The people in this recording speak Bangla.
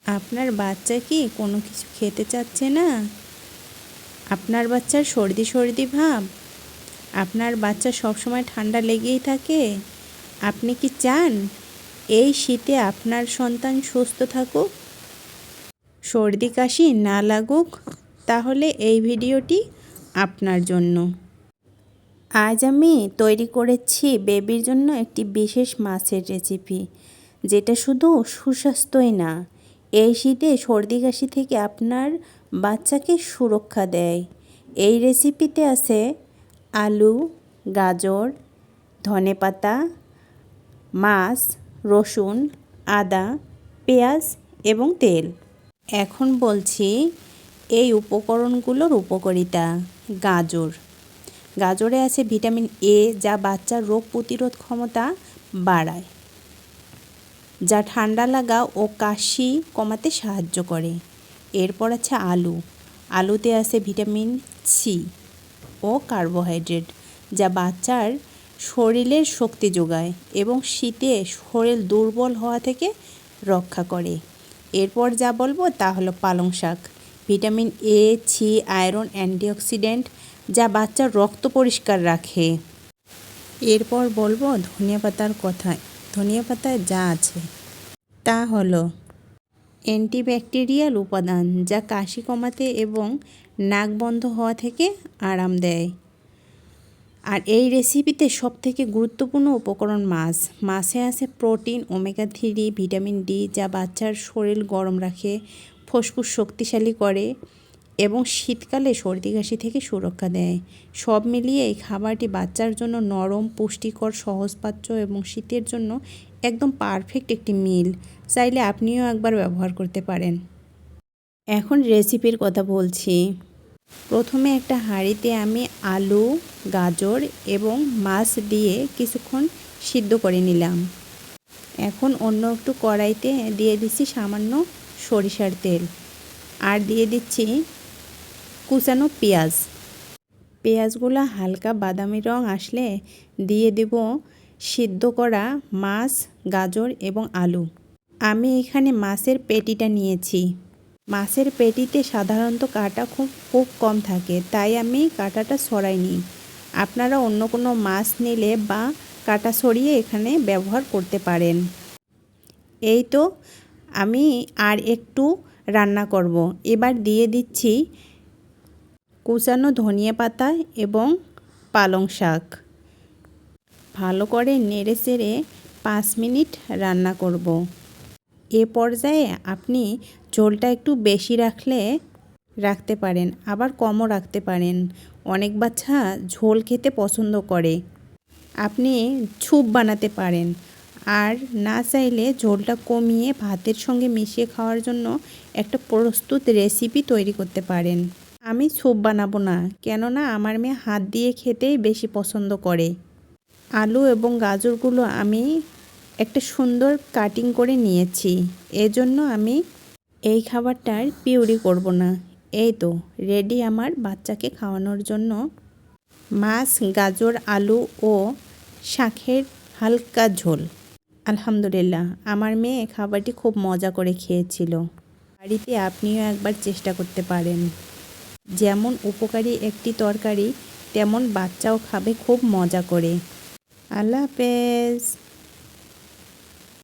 আপনার বাচ্চা কি কোনো কিছু খেতে চাচ্ছে না? আপনার বাচ্চার সর্দি সর্দি ভাব? আপনার বাচ্চা সবসময় ঠান্ডা লেগেই থাকে? আপনি কি চান এই শীতে আপনার সন্তান সুস্থ থাকুক, সর্দি কাশি না লাগুক? তাহলে এই ভিডিওটি আপনার জন্য। আজ আমি তৈরি করেছি বেবির জন্য একটি বিশেষ মাছের রেসিপি, যেটা শুধু সুস্বাস্থ্যই না, এই শীতে সর্দি কাশি থেকে আপনার বাচ্চাকে সুরক্ষা দেয়। এই রেসিপিতে আছে আলু, গাজর, ধনেপাতা, মাছ, রসুন, আদা, পেঁয়াজ এবং তেল। এখন বলছি এই উপকরণগুলোর উপকারিতা। গাজরে আছে ভিটামিন এ, যা বাচ্চার রোগ প্রতিরোধ ক্ষমতা বাড়ায়, যা ঠান্ডা লাগা ও কাশি কমাতে সাহায্য করে। এরপর আছে আলুতে আছে ভিটামিন সি ও কার্বোহাইড্রেট, যা বাচ্চার শরীরের শক্তি যোগায় এবং শীতে শরীর দুর্বল হওয়া থেকে রক্ষা করে। এরপর যা বলবো তা হলো পালং শাক, vitamin A, C, iron, antioxidant, যা বাচ্চার রক্ত পরিষ্কার রাখে। এরপর বলবো ধনিয়া পাতার কথা। ধনিয়া পাতায় যা আছে তা হলো অ্যান্টিব্যাকটেরিয়াল উপাদান, যা কাশি কমাতে এবং নাক বন্ধ হওয়া থেকে আরাম দেয়। আর এই রেসিপিতে সবথেকে গুরুত্বপূর্ণ উপকরণ মাছে আছে প্রোটিন, ওমেগা 3, ভিটামিন ডি, যা বাচ্চার শরীর গরম রাখে, ফুসফুস শক্তিশালী করে এবং শীতকালে সর্দি কাশি থেকে সুরক্ষা দেয়। সব মিলিয়ে এই খাবারটি বাচ্চার জন্য নরম, পুষ্টিকর, সহজপাচ্য এবং শীতের জন্য একদম পারফেক্ট একটি মিল। চাইলে আপনিও একবার ব্যবহার করতে পারেন। এখন রেসিপির কথা বলছি। প্রথমে একটা হাঁড়িতে আমি আলু, গাজর এবং মাছ দিয়ে কিছুক্ষণ সিদ্ধ করে নিলাম। এখন অন্য একটু কড়াইতে দিয়ে দিচ্ছি সামান্য সরিষার তেল, আর দিয়ে দিচ্ছি কুচানো পেঁয়াজগুলো হালকা বাদামি রং আসলে দিয়ে দেব সিদ্ধ করা মাছ, গাজর এবং আলু। আমি এখানে মাছের পেটিটা নিয়েছি। মাছের পেটিতে সাধারণত কাঁটা খুব কম থাকে, তাই আমি কাঁটাটা সরাইনি। আপনারা অন্য কোনো মাছ নিলে বা কাঁটা সরিয়ে এখানে ব্যবহার করতে পারেন। এই তো আমি আর একটু রান্না করব। এবার দিয়ে দিচ্ছি কুচানো ধনিয়া পাতা এবং পালং শাক। ভালো করে নেড়ে চেড়ে 5 মিনিট রান্না করব। এ পর্যায়ে আপনি ঝোলটা একটু বেশি রাখতে পারেন, আবার কমও রাখতে পারেন। অনেক বাচ্চা ঝোল খেতে পছন্দ করে। আপনি স্যুপ বানাতে পারেন, আর না চাইলে ঝোলটা কমিয়ে ভাতের সঙ্গে মিশিয়ে খাওয়ার জন্য একটা প্রস্তুত রেসিপি তৈরি করতে পারেন। আমি স্যুপ বানাবো না, কেননা আমার মেয়ে হাত দিয়ে খেতেই বেশি পছন্দ করে। আলু এবং গাজরগুলো আমি একটা সুন্দর কাটিং করে নিয়েছি, এজন্য আমি এই খাবারটার পিউরি করব না। এই তো রেডি আমার বাচ্চাকে খাওয়ানোর জন্য মাছ, গাজর, আলু ও শাকের হালকা ঝোল। আলহামদুলিল্লাহ, আমার মেয়ে খাবারটি খুব মজা করে খেয়েছিল। বাড়িতে আপনিও একবার চেষ্টা করতে পারেন। যেমন উপকারী একটি তরকারি, তেমন বাচ্চাও খাবে খুব মজা করে। আল্লাহ হাফেজ।